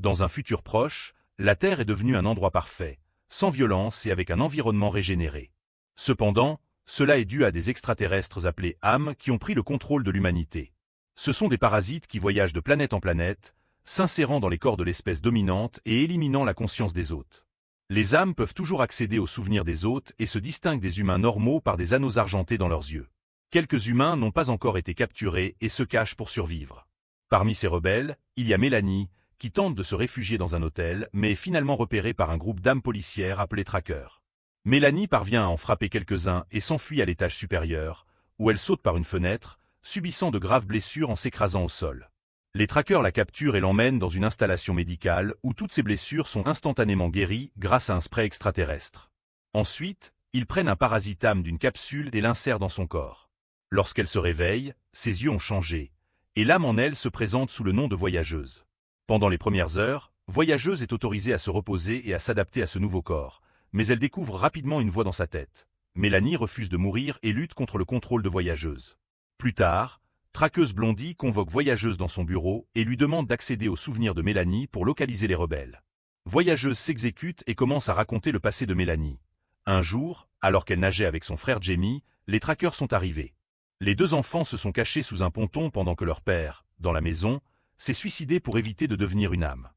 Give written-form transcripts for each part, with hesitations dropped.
Dans un futur proche, la Terre est devenue un endroit parfait, sans violence et avec un environnement régénéré. Cependant, cela est dû à des extraterrestres appelés âmes qui ont pris le contrôle de l'humanité. Ce sont des parasites qui voyagent de planète en planète, s'insérant dans les corps de l'espèce dominante et éliminant la conscience des hôtes. Les âmes peuvent toujours accéder aux souvenirs des hôtes et se distinguent des humains normaux par des anneaux argentés dans leurs yeux. Quelques humains n'ont pas encore été capturés et se cachent pour survivre. Parmi ces rebelles, il y a Mélanie, qui tente de se réfugier dans un hôtel, mais est finalement repérée par un groupe d'âmes policières appelé Trackers. Mélanie parvient à en frapper quelques-uns et s'enfuit à l'étage supérieur, où elle saute par une fenêtre, subissant de graves blessures en s'écrasant au sol. Les Trackers la capturent et l'emmènent dans une installation médicale où toutes ses blessures sont instantanément guéries grâce à un spray extraterrestre. Ensuite, ils prennent un parasite âme d'une capsule et l'insèrent dans son corps. Lorsqu'elle se réveille, ses yeux ont changé, et l'âme en elle se présente sous le nom de Voyageuse. Pendant les premières heures, Voyageuse est autorisée à se reposer et à s'adapter à ce nouveau corps, mais elle découvre rapidement une voix dans sa tête. Mélanie refuse de mourir et lutte contre le contrôle de Voyageuse. Plus tard, Traqueuse Blondie convoque Voyageuse dans son bureau et lui demande d'accéder aux souvenirs de Mélanie pour localiser les rebelles. Voyageuse s'exécute et commence à raconter le passé de Mélanie. Un jour, alors qu'elle nageait avec son frère Jamie, les Trackers sont arrivés. Les deux enfants se sont cachés sous un ponton pendant que leur père, dans la maison, s'est suicidé pour éviter de devenir une âme.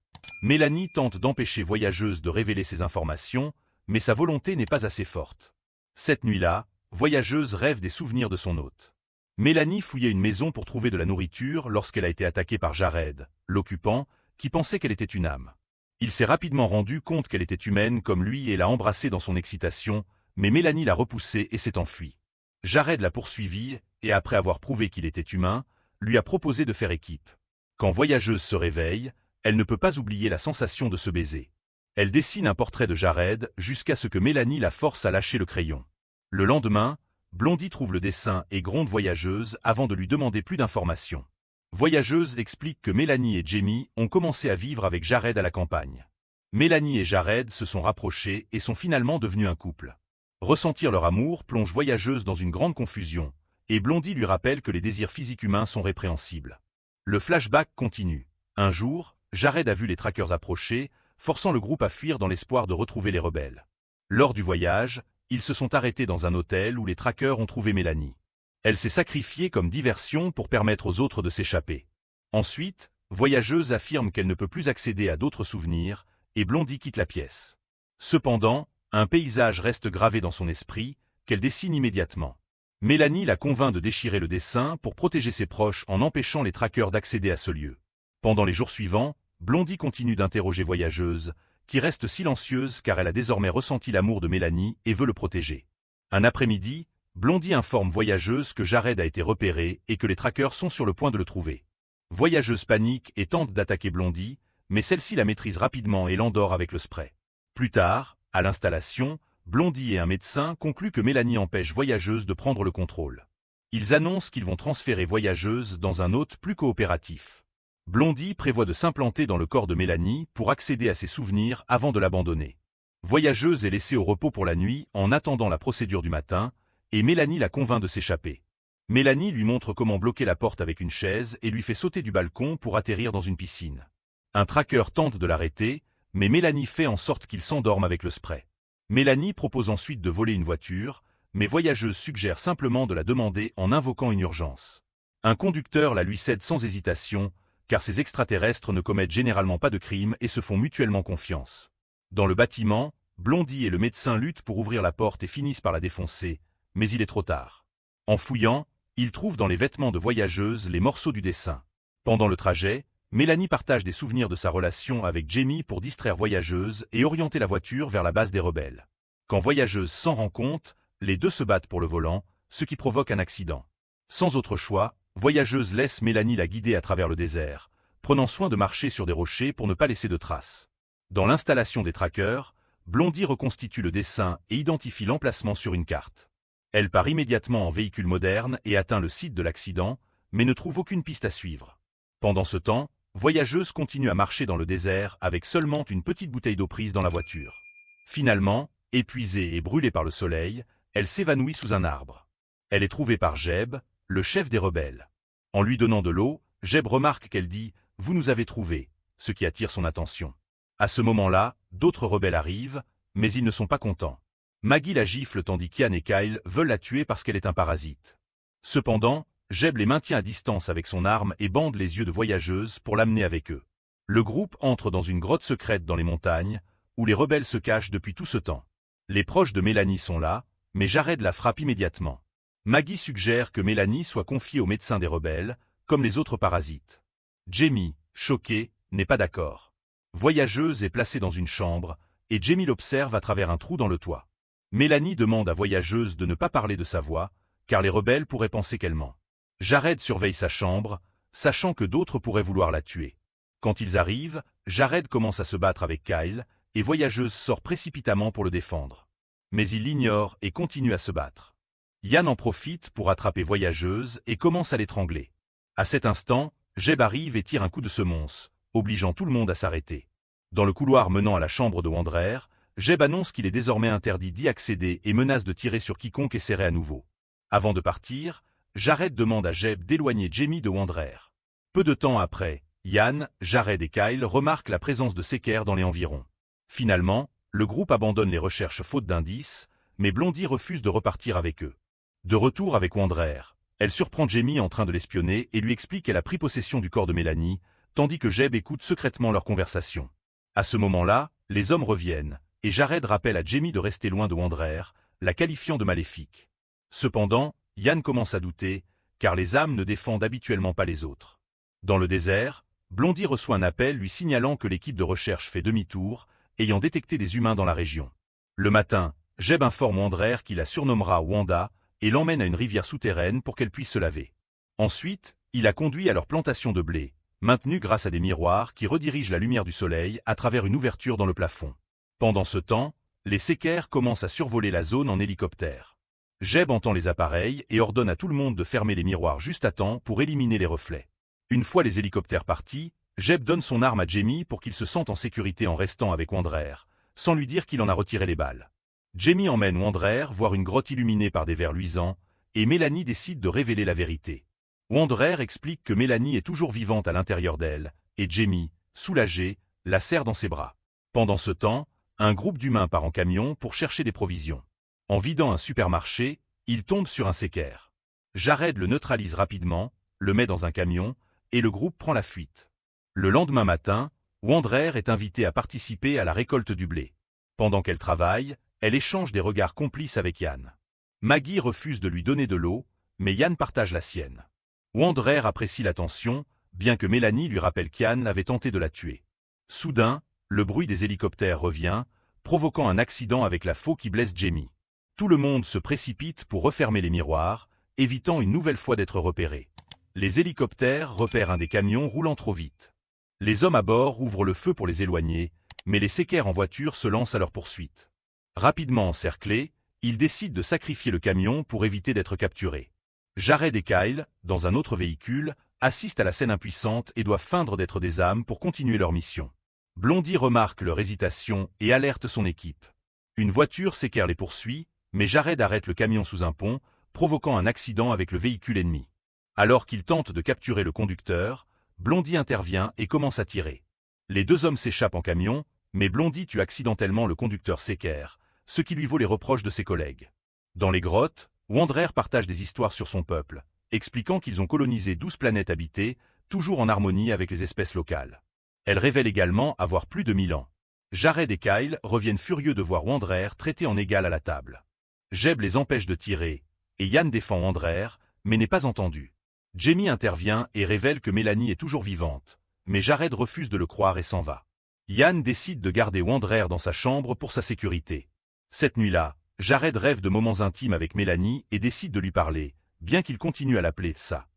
Mélanie tente d'empêcher Voyageuse de révéler ses informations, mais sa volonté n'est pas assez forte. Cette nuit-là, Voyageuse rêve des souvenirs de son hôte. Mélanie fouillait une maison pour trouver de la nourriture lorsqu'elle a été attaquée par Jared, l'occupant, qui pensait qu'elle était une âme. Il s'est rapidement rendu compte qu'elle était humaine comme lui et l'a embrassée dans son excitation, mais Mélanie l'a repoussée et s'est enfuie. Jared l'a poursuivi et après avoir prouvé qu'il était humain, lui a proposé de faire équipe. Quand Voyageuse se réveille, elle ne peut pas oublier la sensation de ce baiser. Elle dessine un portrait de Jared jusqu'à ce que Mélanie la force à lâcher le crayon. Le lendemain, Blondie trouve le dessin et gronde Voyageuse avant de lui demander plus d'informations. Voyageuse explique que Mélanie et Jamie ont commencé à vivre avec Jared à la campagne. Mélanie et Jared se sont rapprochés et sont finalement devenus un couple. Ressentir leur amour plonge Voyageuse dans une grande confusion, et Blondie lui rappelle que les désirs physiques humains sont répréhensibles. Le flashback continue. Un jour, Jared a vu les Trackers approcher, forçant le groupe à fuir dans l'espoir de retrouver les rebelles. Lors du voyage, ils se sont arrêtés dans un hôtel où les Trackers ont trouvé Mélanie. Elle s'est sacrifiée comme diversion pour permettre aux autres de s'échapper. Ensuite, Voyageuse affirme qu'elle ne peut plus accéder à d'autres souvenirs, et Blondie quitte la pièce. Cependant, un paysage reste gravé dans son esprit, qu'elle dessine immédiatement. Mélanie la convainc de déchirer le dessin pour protéger ses proches en empêchant les Trackers d'accéder à ce lieu. Pendant les jours suivants, Blondie continue d'interroger Voyageuse, qui reste silencieuse car elle a désormais ressenti l'amour de Mélanie et veut le protéger. Un après-midi, Blondie informe Voyageuse que Jared a été repéré et que les Trackers sont sur le point de le trouver. Voyageuse panique et tente d'attaquer Blondie, mais celle-ci la maîtrise rapidement et l'endort avec le spray. Plus tard, à l'installation, Blondie et un médecin concluent que Mélanie empêche Voyageuse de prendre le contrôle. Ils annoncent qu'ils vont transférer Voyageuse dans un hôte plus coopératif. Blondie prévoit de s'implanter dans le corps de Mélanie pour accéder à ses souvenirs avant de l'abandonner. Voyageuse est laissée au repos pour la nuit en attendant la procédure du matin, et Mélanie la convainc de s'échapper. Mélanie lui montre comment bloquer la porte avec une chaise et lui fait sauter du balcon pour atterrir dans une piscine. Un tracker tente de l'arrêter, mais Mélanie fait en sorte qu'il s'endorme avec le spray. Mélanie propose ensuite de voler une voiture, mais Voyageuse suggère simplement de la demander en invoquant une urgence. Un conducteur la lui cède sans hésitation, car ces extraterrestres ne commettent généralement pas de crimes et se font mutuellement confiance. Dans le bâtiment, Blondie et le médecin luttent pour ouvrir la porte et finissent par la défoncer, mais il est trop tard. En fouillant, ils trouvent dans les vêtements de Voyageuse les morceaux du dessin. Pendant le trajet, Mélanie partage des souvenirs de sa relation avec Jamie pour distraire Voyageuse et orienter la voiture vers la base des rebelles. Quand Voyageuse s'en rend compte, les deux se battent pour le volant, ce qui provoque un accident. Sans autre choix, Voyageuse laisse Mélanie la guider à travers le désert, prenant soin de marcher sur des rochers pour ne pas laisser de traces. Dans l'installation des trackers, Blondie reconstitue le dessin et identifie l'emplacement sur une carte. Elle part immédiatement en véhicule moderne et atteint le site de l'accident, mais ne trouve aucune piste à suivre. Pendant ce temps, Voyageuse continue à marcher dans le désert avec seulement une petite bouteille d'eau prise dans la voiture. Finalement, épuisée et brûlée par le soleil, elle s'évanouit sous un arbre. Elle est trouvée par Jeb, le chef des rebelles. En lui donnant de l'eau, Jeb remarque qu'elle dit « Vous nous avez trouvés », ce qui attire son attention. À ce moment-là, d'autres rebelles arrivent, mais ils ne sont pas contents. Maggie la gifle tandis qu'Ian et Kyle veulent la tuer parce qu'elle est un parasite. Cependant, Jeb les maintient à distance avec son arme et bande les yeux de Voyageuse pour l'amener avec eux. Le groupe entre dans une grotte secrète dans les montagnes, où les rebelles se cachent depuis tout ce temps. Les proches de Mélanie sont là, mais Jared la frappe immédiatement. Maggie suggère que Mélanie soit confiée au médecin des rebelles, comme les autres parasites. Jamie, choqué, n'est pas d'accord. Voyageuse est placée dans une chambre, et Jamie l'observe à travers un trou dans le toit. Mélanie demande à Voyageuse de ne pas parler de sa voix, car les rebelles pourraient penser qu'elle ment. Jared surveille sa chambre, sachant que d'autres pourraient vouloir la tuer. Quand ils arrivent, Jared commence à se battre avec Kyle, et Voyageuse sort précipitamment pour le défendre. Mais il l'ignore et continue à se battre. Ian en profite pour attraper Voyageuse et commence à l'étrangler. À cet instant, Jeb arrive et tire un coup de semonce, obligeant tout le monde à s'arrêter. Dans le couloir menant à la chambre de Wanderer, Jeb annonce qu'il est désormais interdit d'y accéder et menace de tirer sur quiconque essaierait à nouveau. Avant de partir, Jared demande à Jeb d'éloigner Jamie de Wanderer. Peu de temps après, Ian, Jared et Kyle remarquent la présence de Seker dans les environs. Finalement, le groupe abandonne les recherches faute d'indices, mais Blondie refuse de repartir avec eux. De retour avec Wanderer, elle surprend Jamie en train de l'espionner et lui explique qu'elle a pris possession du corps de Mélanie, tandis que Jeb écoute secrètement leur conversation. À ce moment-là, les hommes reviennent, et Jared rappelle à Jamie de rester loin de Wanderer, la qualifiant de maléfique. Cependant, Ian commence à douter, car les âmes ne défendent habituellement pas les autres. Dans le désert, Blondie reçoit un appel lui signalant que l'équipe de recherche fait demi-tour, ayant détecté des humains dans la région. Le matin, Jeb informe Wanderer qu'il la surnommera Wanda et l'emmène à une rivière souterraine pour qu'elle puisse se laver. Ensuite, il la conduit à leur plantation de blé, maintenue grâce à des miroirs qui redirigent la lumière du soleil à travers une ouverture dans le plafond. Pendant ce temps, les Seker commencent à survoler la zone en hélicoptère. Jeb entend les appareils et ordonne à tout le monde de fermer les miroirs juste à temps pour éliminer les reflets. Une fois les hélicoptères partis, Jeb donne son arme à Jamie pour qu'il se sente en sécurité en restant avec Wanderer, sans lui dire qu'il en a retiré les balles. Jamie emmène Wanderer voir une grotte illuminée par des verres luisants, et Mélanie décide de révéler la vérité. Wanderer explique que Mélanie est toujours vivante à l'intérieur d'elle, et Jamie, soulagé, la serre dans ses bras. Pendant ce temps, un groupe d'humains part en camion pour chercher des provisions. En vidant un supermarché, il tombe sur un Seker. Jared le neutralise rapidement, le met dans un camion, et le groupe prend la fuite. Le lendemain matin, Wanderer est invitée à participer à la récolte du blé. Pendant qu'elle travaille, elle échange des regards complices avec Ian. Maggie refuse de lui donner de l'eau, mais Ian partage la sienne. Wanderer apprécie l'attention, bien que Mélanie lui rappelle qu'Ian avait tenté de la tuer. Soudain, le bruit des hélicoptères revient, provoquant un accident avec la faux qui blesse Jamie. Tout le monde se précipite pour refermer les miroirs, évitant une nouvelle fois d'être repéré. Les hélicoptères repèrent un des camions roulant trop vite. Les hommes à bord ouvrent le feu pour les éloigner, mais les Seker en voiture se lancent à leur poursuite. Rapidement encerclés, ils décident de sacrifier le camion pour éviter d'être capturés. Jared et Kyle, dans un autre véhicule, assistent à la scène impuissante et doivent feindre d'être des âmes pour continuer leur mission. Blondie remarque leur hésitation et alerte son équipe. Une voiture Seker les poursuit, mais Jared arrête le camion sous un pont, provoquant un accident avec le véhicule ennemi. Alors qu'il tente de capturer le conducteur, Blondie intervient et commence à tirer. Les deux hommes s'échappent en camion, mais Blondie tue accidentellement le conducteur Seker, ce qui lui vaut les reproches de ses collègues. Dans les grottes, Wanderer partage des histoires sur son peuple, expliquant qu'ils ont colonisé 12 planètes habitées, toujours en harmonie avec les espèces locales. Elle révèle également avoir plus de 1000 ans. Jared et Kyle reviennent furieux de voir Wanderer traité en égal à la table. Jeb les empêche de tirer, et Ian défend Wanderer, mais n'est pas entendu. Jamie intervient et révèle que Mélanie est toujours vivante, mais Jared refuse de le croire et s'en va. Ian décide de garder Wanderer dans sa chambre pour sa sécurité. Cette nuit-là, Jared rêve de moments intimes avec Mélanie et décide de lui parler, bien qu'il continue à l'appeler ça.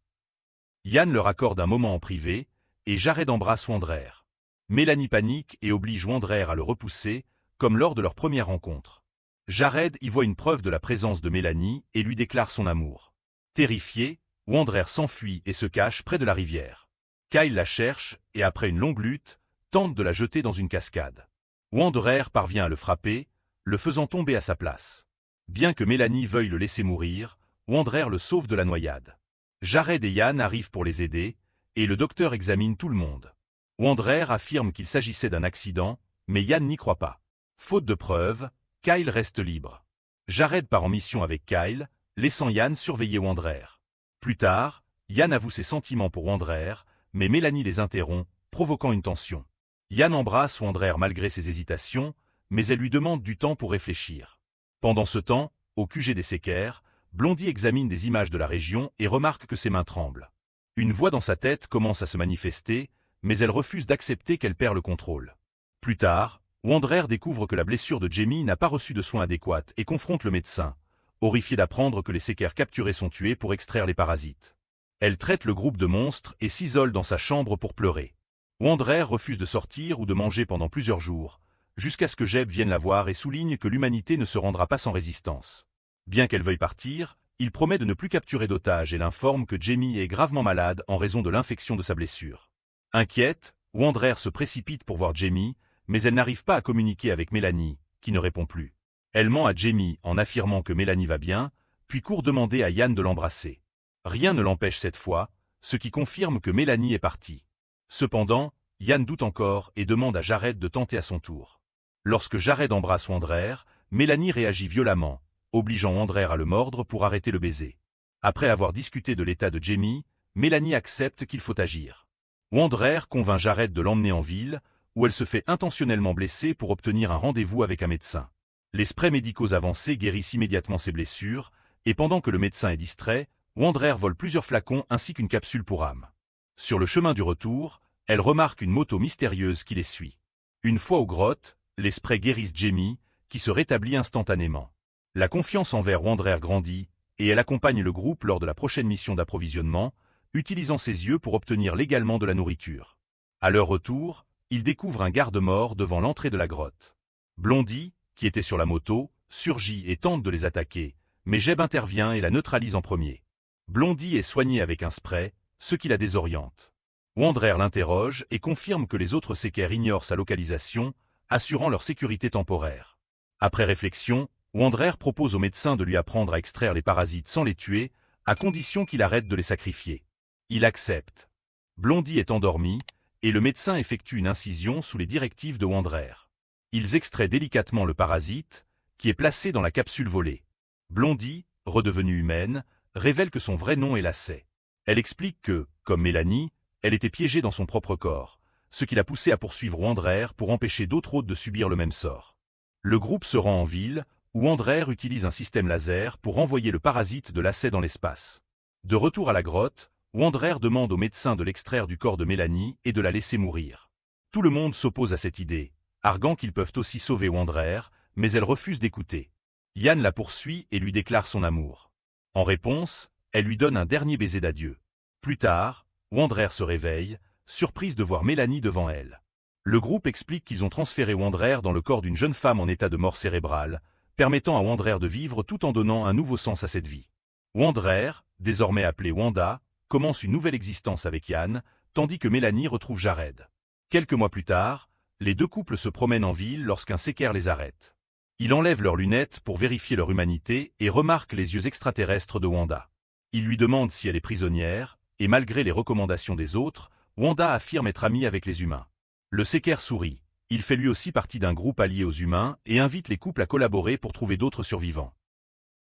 Ian leur accorde un moment en privé, et Jared embrasse Wanderer. Mélanie panique et oblige Wanderer à le repousser, comme lors de leur première rencontre. Jared y voit une preuve de la présence de Mélanie et lui déclare son amour. Terrifié, Wanderer s'enfuit et se cache près de la rivière. Kyle la cherche et après une longue lutte, tente de la jeter dans une cascade. Wanderer parvient à le frapper, le faisant tomber à sa place. Bien que Mélanie veuille le laisser mourir, Wanderer le sauve de la noyade. Jared et Ian arrivent pour les aider, et le docteur examine tout le monde. Wanderer affirme qu'il s'agissait d'un accident, mais Yann n'y croit pas. Faute de preuves, Kyle reste libre. Jared part en mission avec Kyle, laissant Yann surveiller Wanderer. Plus tard, Yann avoue ses sentiments pour Wanderer, mais Mélanie les interrompt, provoquant une tension. Yann embrasse Wanderer malgré ses hésitations, mais elle lui demande du temps pour réfléchir. Pendant ce temps, au QG des Séquaires, Blondie examine des images de la région et remarque que ses mains tremblent. Une voix dans sa tête commence à se manifester, mais elle refuse d'accepter qu'elle perd le contrôle. Plus tard, Wanderer découvre que la blessure de Jamie n'a pas reçu de soins adéquats et confronte le médecin, horrifié d'apprendre que les Séquaires capturés sont tués pour extraire les parasites. Elle traite le groupe de monstres et s'isole dans sa chambre pour pleurer. Wanderer refuse de sortir ou de manger pendant plusieurs jours, jusqu'à ce que Jeb vienne la voir et souligne que l'humanité ne se rendra pas sans résistance. Bien qu'elle veuille partir, il promet de ne plus capturer d'otages et l'informe que Jamie est gravement malade en raison de l'infection de sa blessure. Inquiète, Wanderer se précipite pour voir Jamie, mais elle n'arrive pas à communiquer avec Mélanie, qui ne répond plus. Elle ment à Jamie en affirmant que Mélanie va bien, puis court demander à Yann de l'embrasser. Rien ne l'empêche cette fois, ce qui confirme que Mélanie est partie. Cependant, Yann doute encore et demande à Jared de tenter à son tour. Lorsque Jared embrasse Wanderer, Mélanie réagit violemment, obligeant Wanderer à le mordre pour arrêter le baiser. Après avoir discuté de l'état de Jamie, Mélanie accepte qu'il faut agir. Wanderer convainc Jared de l'emmener en ville, où elle se fait intentionnellement blesser pour obtenir un rendez-vous avec un médecin. Les sprays médicaux avancés guérissent immédiatement ses blessures, et pendant que le médecin est distrait, Wanderer vole plusieurs flacons ainsi qu'une capsule pour âme. Sur le chemin du retour, elle remarque une moto mystérieuse qui les suit. Une fois aux grottes, les sprays guérissent Jamie, qui se rétablit instantanément. La confiance envers Wanderer grandit, et elle accompagne le groupe lors de la prochaine mission d'approvisionnement, utilisant ses yeux pour obtenir légalement de la nourriture. À leur retour, ils découvrent un garde-mort devant l'entrée de la grotte. Blondie, qui était sur la moto, surgit et tente de les attaquer, mais Jeb intervient et la neutralise en premier. Blondie est soignée avec un spray, ce qui la désoriente. Wanderer l'interroge et confirme que les autres Séquaires ignorent sa localisation, assurant leur sécurité temporaire. Après réflexion, Wanderer propose au médecin de lui apprendre à extraire les parasites sans les tuer, à condition qu'il arrête de les sacrifier. Il accepte. Blondie est endormie, et le médecin effectue une incision sous les directives de Wanderer. Ils extraient délicatement le parasite, qui est placé dans la capsule volée. Blondie, redevenue humaine, révèle que son vrai nom est Lacey. Elle explique que, comme Mélanie, elle était piégée dans son propre corps, ce qui l'a poussée à poursuivre Wanderer pour empêcher d'autres hôtes de subir le même sort. Le groupe se rend en ville, où Wanderer utilise un système laser pour envoyer le parasite de Lacey dans l'espace. De retour à la grotte, Wanderer demande au médecin de l'extraire du corps de Mélanie et de la laisser mourir. Tout le monde s'oppose à cette idée, arguant qu'ils peuvent aussi sauver Wanderer, mais elle refuse d'écouter. Yann la poursuit et lui déclare son amour. En réponse, elle lui donne un dernier baiser d'adieu. Plus tard, Wanderer se réveille, surprise de voir Mélanie devant elle. Le groupe explique qu'ils ont transféré Wanderer dans le corps d'une jeune femme en état de mort cérébrale, permettant à Wanderer de vivre tout en donnant un nouveau sens à cette vie. Wanderer, désormais appelée Wanda, commence une nouvelle existence avec Yann, tandis que Mélanie retrouve Jared. Quelques mois plus tard, les deux couples se promènent en ville lorsqu'un Séquaire les arrête. Il enlève leurs lunettes pour vérifier leur humanité et remarque les yeux extraterrestres de Wanda. Il lui demande si elle est prisonnière, et malgré les recommandations des autres, Wanda affirme être amie avec les humains. Le Séquaire sourit. Il fait lui aussi partie d'un groupe allié aux humains et invite les couples à collaborer pour trouver d'autres survivants.